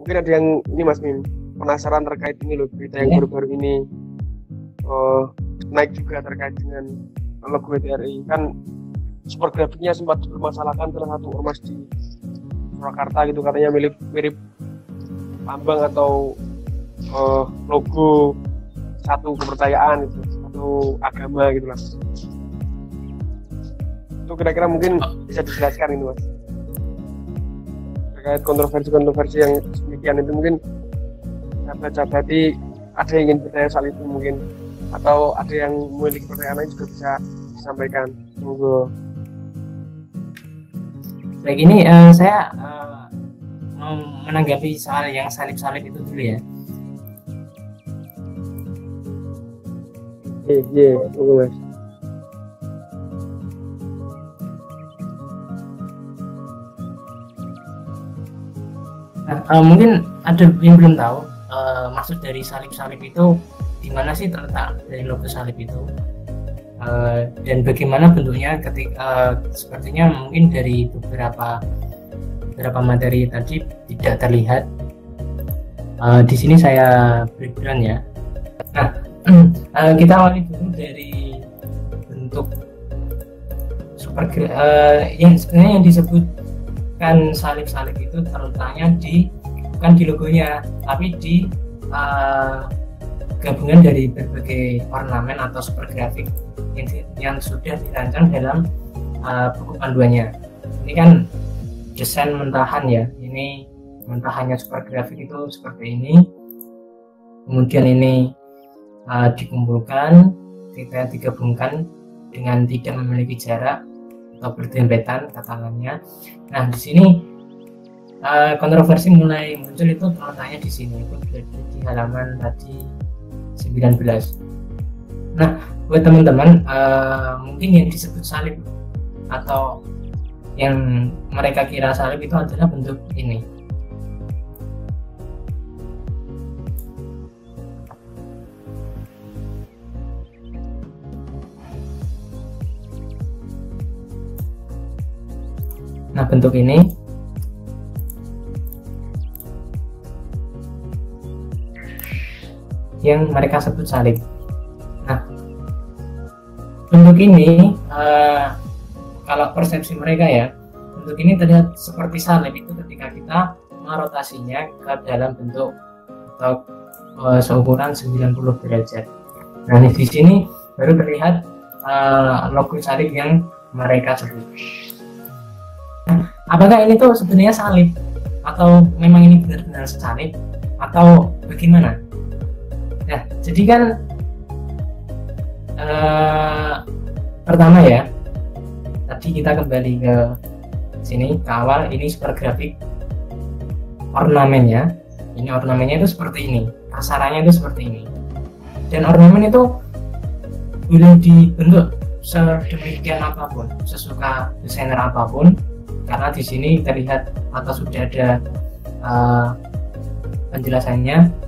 Mungkin ada yang ini Mas Mim penasaran terkait ini loh, berita yang baru-baru ini naik juga terkait dengan logo TRI. Kan super grafiknya sempat dipermasalahkan salah satu ormas di Surakarta gitu, katanya mirip lambang atau logo satu kepercayaan gitu, satu agama gitu lah. Itu kira-kira mungkin bisa dijelaskan ini Mas terkait kontroversi yang demikian itu. Mungkin sahabat berarti ada yang ingin bertanya soal itu mungkin, atau ada yang memiliki pertanyaan lain juga bisa disampaikan. Monggo. Baik, ini saya mau menanggapi soal yang salib-salib itu dulu ya. Iya, Mas. Mungkin ada yang belum tahu maksud dari salib-salib itu di mana sih terletak dari logo salib itu, dan bagaimana bentuknya ketika sepertinya mungkin dari beberapa materi tadi tidak terlihat. Di sini saya breakdown ya. Nah, kita awali dulu dari bentuk yang sebenarnya yang disebutkan salib-salib itu terletaknya bukan di logonya, tapi di gabungan dari berbagai ornamen atau super grafik yang sudah dirancang dalam buku panduannya. Ini kan desain mentahan ya, ini mentahannya super grafik itu seperti ini, kemudian ini dikumpulkan, kita digabungkan dengan tidak memiliki jarak atau berdempetan katakannya. Nah, di sini kontroversi mulai muncul itu terletaknya di sini, itu di halaman tadi 19. Nah, buat teman-teman mungkin yang disebut salib atau yang mereka kira salib itu adalah bentuk ini. Nah, bentuk ini yang mereka sebut salib. Nah, bentuk ini kalau persepsi mereka ya, bentuk ini terlihat seperti salib itu ketika kita merotasinya ke dalam bentuk atau seukuran 90 derajat. Nah, di sini baru terlihat logo salib yang mereka sebut. Nah, apakah ini tuh sebenarnya salib atau memang ini benar-benar salib atau bagaimana? Nah, jadi kan pertama ya, tadi kita kembali ke sini ke awal, ini super grafik ornamennya. Ini ornamennya itu seperti ini, kasarannya itu seperti ini, dan ornamen itu boleh dibentuk sedemikian apapun, sesuka desainer apapun, karena di sini terlihat atau sudah ada penjelasannya.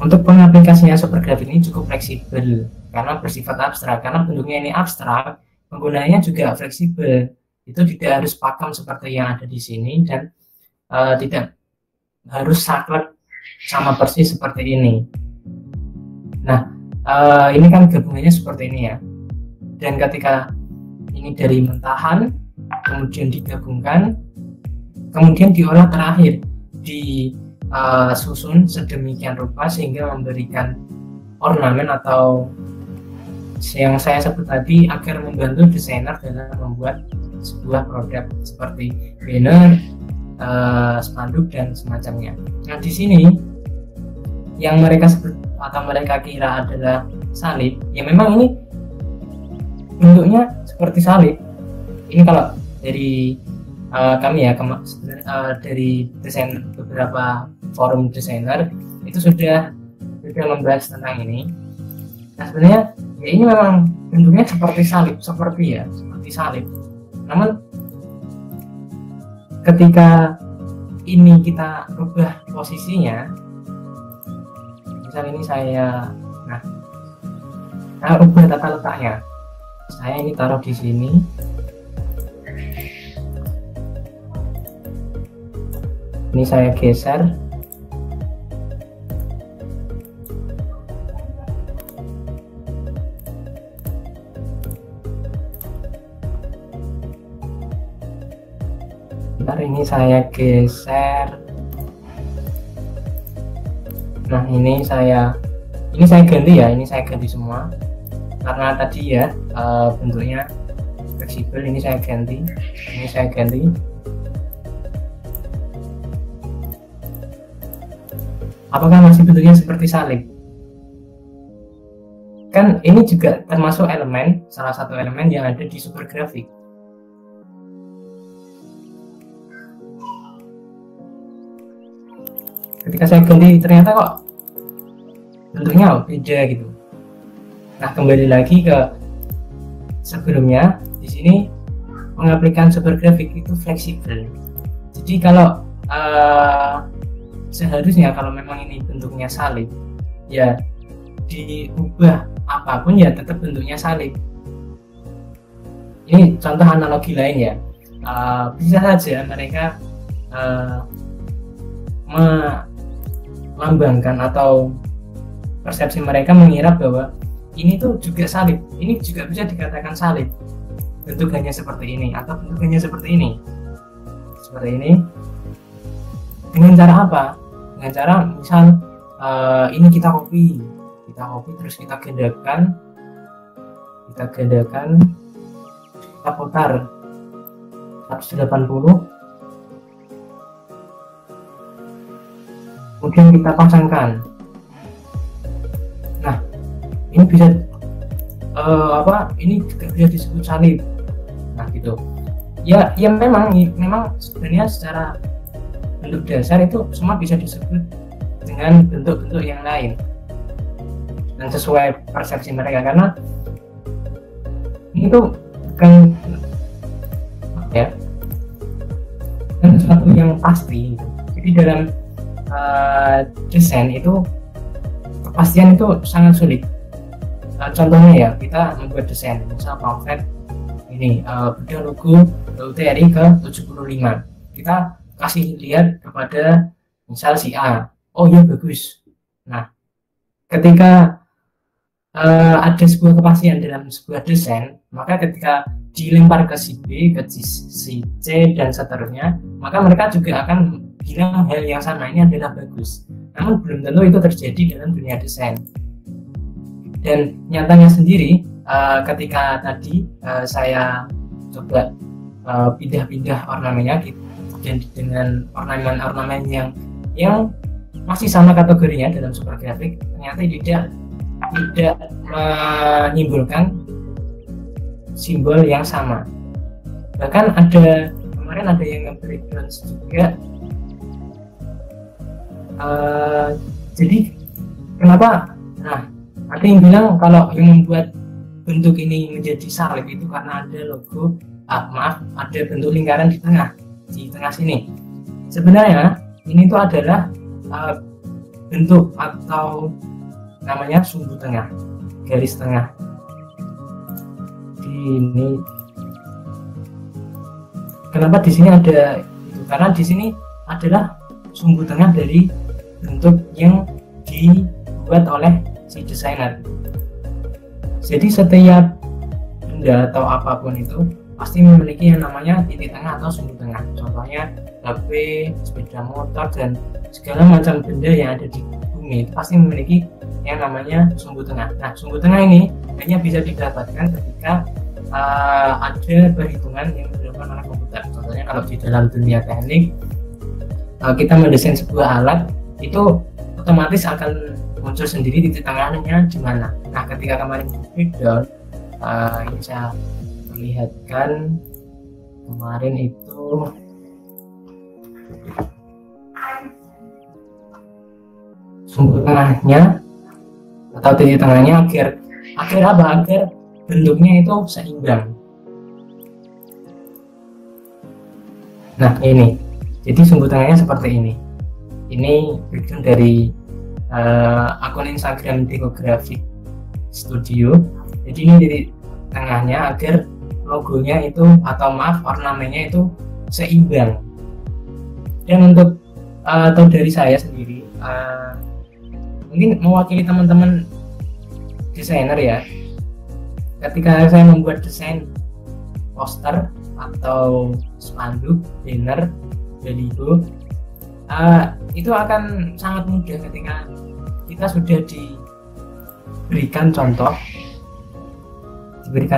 Untuk pengaplikasinya super grafik ini cukup fleksibel karena bersifat abstrak, karena bentuknya ini abstrak, penggunaannya juga fleksibel. Itu tidak harus pakem seperti yang ada di sini, dan tidak harus saklek sama persis seperti ini. Nah, ini kan gabungannya seperti ini ya, dan ketika ini dari mentahan kemudian digabungkan, kemudian diolah terakhir, disusun sedemikian rupa sehingga memberikan ornamen atau yang saya sebut tadi agar membantu desainer dalam membuat sebuah produk seperti banner, spanduk dan semacamnya. Nah, di sini yang mereka sebut atau mereka kira adalah salib, ya memang ini bentuknya seperti salib. Ini kalau dari kami ya, dari desain beberapa forum desainer itu sudah membahas tentang ini. Nah, sebenarnya ya ini memang bentuknya seperti salib, seperti salib. Namun ketika ini kita rubah posisinya, misal ini saya rubah tata letaknya, saya ini taruh di sini. Ini saya geser. Bentar, ini saya geser. Nah, ini saya ganti ya, ini saya ganti semua karena tadi ya bentuknya fleksibel. Ini saya ganti, apakah masih bentuknya seperti salib? Kan ini juga termasuk elemen, salah satu elemen yang ada di super grafik. Ketika saya ganti ternyata kok bentuknya beda gitu. Nah, kembali lagi ke sebelumnya, di sini pengaplikasian super grafik itu fleksibel. Jadi kalau seharusnya kalau memang ini bentuknya salib, ya diubah apapun ya tetap bentuknya salib. Ini contoh analogi lain ya. Bisa saja mereka melambangkan atau persepsi mereka mengira bahwa ini tuh juga salib, ini juga bisa dikatakan salib, bentukannya seperti ini atau bentukannya seperti ini, dengan cara apa? Dengan cara misal ini kita copy terus kita gandakan, kita putar 180, kemudian kita pasangkan. Nah, ini bisa ini juga bisa disebut salib. Nah, gitu ya, memang sebenarnya secara bentuk dasar itu semua bisa disebut dengan bentuk-bentuk yang lain dan sesuai persepsi mereka, karena itu bukan ya sesuatu yang pasti. Jadi dalam desain itu kepastian itu sangat sulit. Contohnya ya, kita membuat desain misal pamflet ini beda logo UTRI ke 75, kita kasih lihat kepada misal si A, oh ya bagus. Nah, ketika ada sebuah kepastian dalam sebuah desain, maka ketika dilempar ke si B, ke si C dan seterusnya, maka mereka juga akan bilang hal yang sama, ini adalah bagus. Namun belum tentu itu terjadi dalam dunia desain. Dan nyatanya sendiri ketika tadi saya coba pindah-pindah ornamennya dan dengan ornamen-ornamen yang masih sama kategorinya dalam super grafik, ternyata tidak menimbulkan simbol yang sama. Bahkan kemarin ada yang nge-breakdown juga. Jadi kenapa? Nah, ada yang bilang kalau yang membuat bentuk ini menjadi salib itu karena ada logo, ada bentuk lingkaran di tengah sini. Sebenarnya ini itu adalah bentuk atau namanya sumbu tengah, garis tengah. Ini kenapa di sini ada itu? Karena di sini adalah sumbu tengah dari bentuk yang dibuat oleh si desainer. Jadi setiap benda atau apapun itu pasti memiliki yang namanya titik tengah atau sumbu tengah. Contohnya HP, sepeda motor, dan segala macam benda yang ada di bumi itu pasti memiliki yang namanya sumbu tengah. Nah, sumbu tengah ini hanya bisa didapatkan ketika ada perhitungan yang dilakukan oleh komputer. Contohnya kalau di dalam dunia teknik, kita mendesain sebuah alat, itu otomatis akan muncul sendiri titik tengahnya di mana. Nah, ketika kemarin breakdown, ini saya perlihatkan kemarin itu sumbu tengahnya atau titik tengahnya agar apa? Agar bentuknya itu seimbang. Nah, ini jadi sumbu tengahnya seperti ini. Ini breakdown dari akun Instagram Grafik Studio. Jadi ini titik tengahnya agar logonya itu, atau maaf, ornamennya itu seimbang. Dan untuk atau dari saya sendiri, mungkin mewakili teman-teman desainer ya, ketika saya membuat desain poster atau spanduk, banner, baliho, itu akan sangat mudah ketika kita sudah diberikan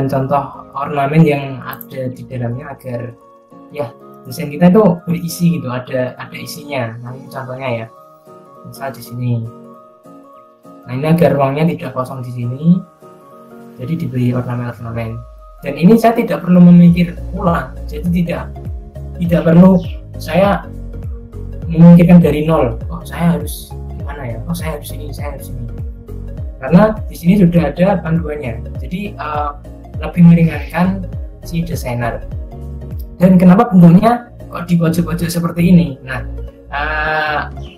contoh ornamen yang ada di dalamnya, agar ya desain kita itu berisi gitu, ada isinya. Nah ini contohnya ya, misal di sini. Nah ini agar ruangnya tidak kosong di sini, jadi diberi ornamen. Dan ini saya tidak perlu memikir ulang, jadi tidak perlu saya memikirkan dari nol. Oh saya harus gimana ya? Oh saya harus ini. Karena di sini sudah ada panduannya, jadi lebih meringankan si desainer. Dan kenapa bentuknya kok di pojok-pojok seperti ini? Nah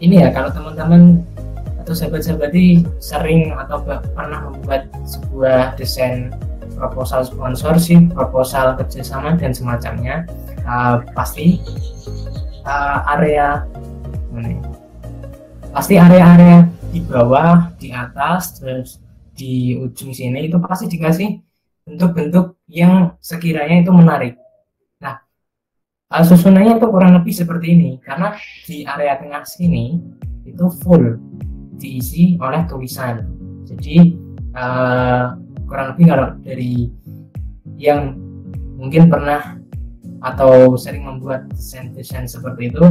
ini ya, kalau teman-teman atau sahabat-sahabat ini sering atau pernah membuat sebuah desain proposal sponsorship, proposal kerjasama dan semacamnya, pasti area-area di bawah, di atas, terus di ujung sini itu pasti dikasih bentuk-bentuk yang sekiranya itu menarik. Nah, susunannya itu kurang lebih seperti ini, karena di area tengah sini itu full diisi oleh tulisan. Jadi kurang lebih kalau dari yang mungkin pernah atau sering membuat desain seperti itu,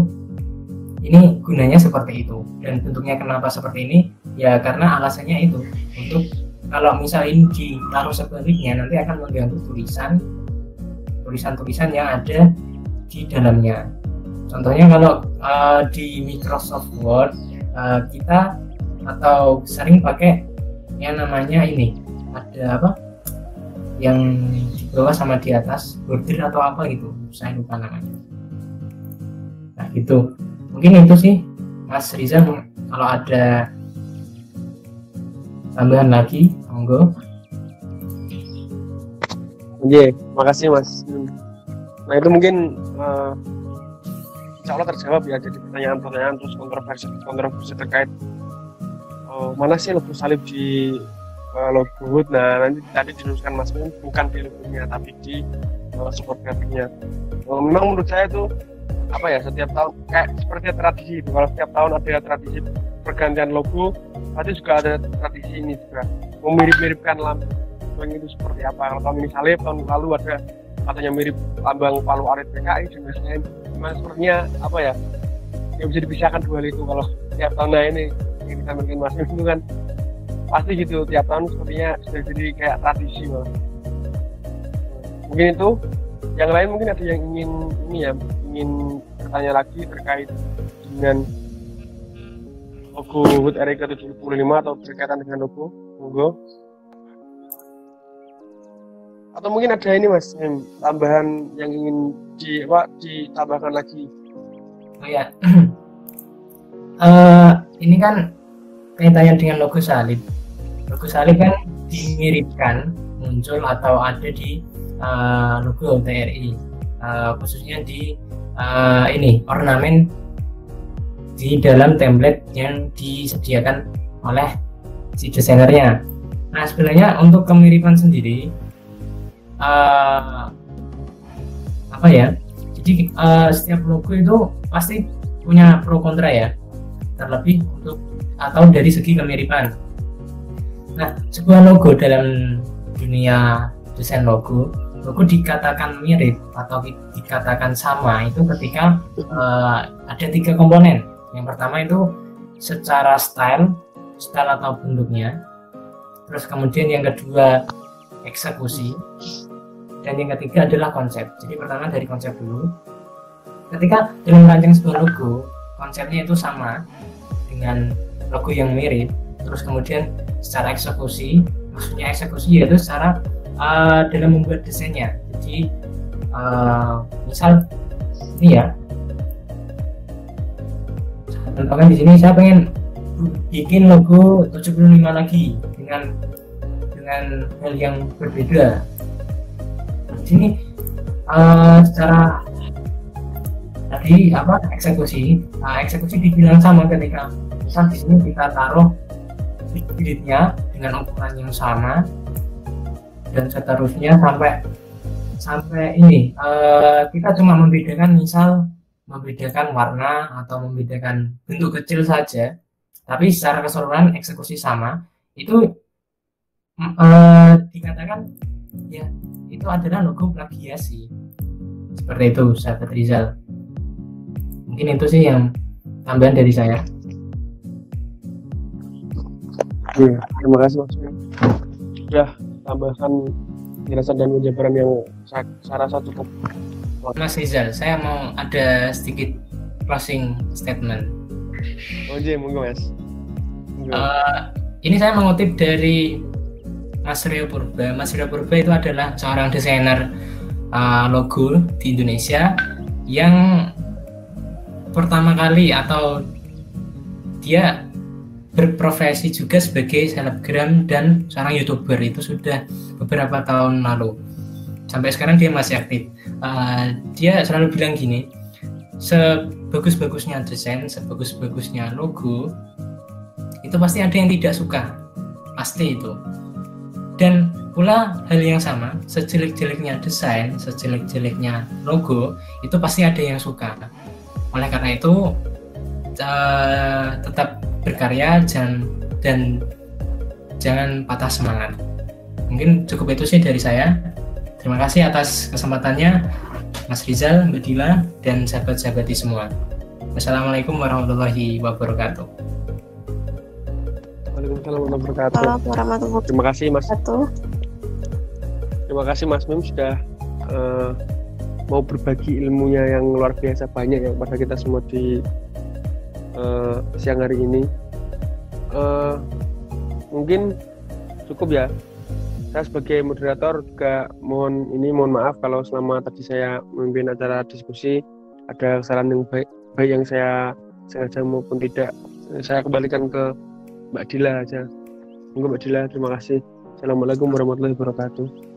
ini gunanya seperti itu. Dan bentuknya kenapa seperti ini? Ya karena alasannya itu, untuk kalau misalnya ini ditaruh sebaliknya nanti akan mengganggu tulisan-tulisan yang ada di dalamnya. Contohnya kalau di Microsoft Word kita atau sering pakai yang namanya ini, ada apa yang di bawah sama di atas, border atau apa gitu, saya lupa namanya. Nah gitu, mungkin itu sih Mas Riza. Kalau ada tambahan lagi monggo. Oke, makasih Mas. Nah itu mungkin insya Allah terjawab ya, jadi pertanyaan-pertanyaan terus kontroversi terkait mana sih logo salib di logo Hood. Nah nanti tadi diluruskan Mas Min, bukan di logonya tapi di support grafiknya. Memang menurut saya itu apa ya, setiap tahun kayak seperti tradisi itu, kalau setiap tahun ada tradisi pergantian logo, berarti juga ada tradisi ini juga memirip-miripkan lambang itu seperti apa. Kalau tahun ini salib, tahun lalu ada katanya mirip lambang Palu Arit PKI dan lain-lain. Memang sepertinya apa ya, nggak bisa dipisahkan dua hal itu. Kalau tiap tahun ini yang ditampilkan Mas Min itu kan pasti gitu, tiap tahun sepertinya sudah jadi kayak tradisi malah. Mungkin itu. Yang lain mungkin ada yang ingin bertanya lagi terkait dengan logo Hood RI ke-75 atau berkaitan dengan logo, monggo. Atau mungkin ada ini Mas, tambahan yang ingin ditambahkan lagi. Oh ya, ini kan kaitannya dengan logo salib. Logo salib kan dimiripkan muncul atau ada di logo TRI, khususnya di ini ornamen di dalam template yang disediakan oleh si desainernya. Nah sebenarnya untuk kemiripan sendiri apa ya, jadi setiap logo itu pasti punya pro kontra ya, terlebih untuk atau dari segi kemiripan. Nah sebuah logo dalam dunia desain logo dikatakan mirip atau dikatakan sama itu ketika ada 3 komponen. Yang pertama itu secara style atau bentuknya, terus kemudian yang kedua eksekusi, dan yang ketiga adalah konsep. Jadi pertama dari konsep dulu. Ketika dalam merancang sebuah logo, konsepnya itu sama dengan logo yang mirip, terus kemudian secara eksekusi, maksudnya eksekusi yaitu secara dalam membuat desainnya. Jadi misal ini ya, contohnya di sini saya pengen bikin logo 75 lagi dengan hal yang berbeda. Di sini secara tadi apa eksekusi. Nah, eksekusi dibilang sama ketika misal di sini kita taruh bibitnya dengan ukuran yang sama dan seterusnya sampai ini kita cuma membedakan warna atau membedakan bentuk kecil saja, tapi secara keseluruhan eksekusi sama. Itu dikatakan ya itu adalah logo plagiasi. Seperti itu sahabat Rizal. Mungkin itu sih yang tambahan dari saya. Iya, terima kasih Mas. Ya, tambahkan penjelasan dan penjabaran yang saya rasa cukup. Mas Rizal, saya mau ada sedikit closing statement. Oh iya, monggo Mas. Ini saya mengutip dari Mas Rio Purba. Mas Rio Purba itu adalah seorang desainer logo di Indonesia yang pertama kali atau dia berprofesi juga sebagai selebgram dan seorang YouTuber. Itu sudah beberapa tahun lalu. Sampai sekarang dia masih aktif. Dia selalu bilang gini, sebagus-bagusnya desain, sebagus-bagusnya logo, itu pasti ada yang tidak suka. Pasti itu. Dan pula hal yang sama, sejelek-jeleknya desain, sejelek-jeleknya logo, itu pasti ada yang suka. Oleh karena itu, tetap berkarya dan jangan patah semangat. Mungkin cukup itu sih dari saya. Terima kasih atas kesempatannya Mas Rizal, Mbak Dila, dan sahabat-sahabati semua. Wassalamualaikum warahmatullahi wabarakatuh. Waalaikumsalam warahmatullahi wabarakatuh. Terima kasih Mas. Terima kasih Mas Mim sudah mau berbagi ilmunya yang luar biasa banyak ya pada kita semua di siang hari ini. Mungkin cukup ya. Saya sebagai moderator juga mohon maaf kalau selama tadi saya memimpin acara diskusi ada kesalahan yang baik yang saya sengaja maupun tidak. Saya kembalikan ke Mbak Dila aja. Mbak Dila, terima kasih. Assalamualaikum warahmatullahi wabarakatuh.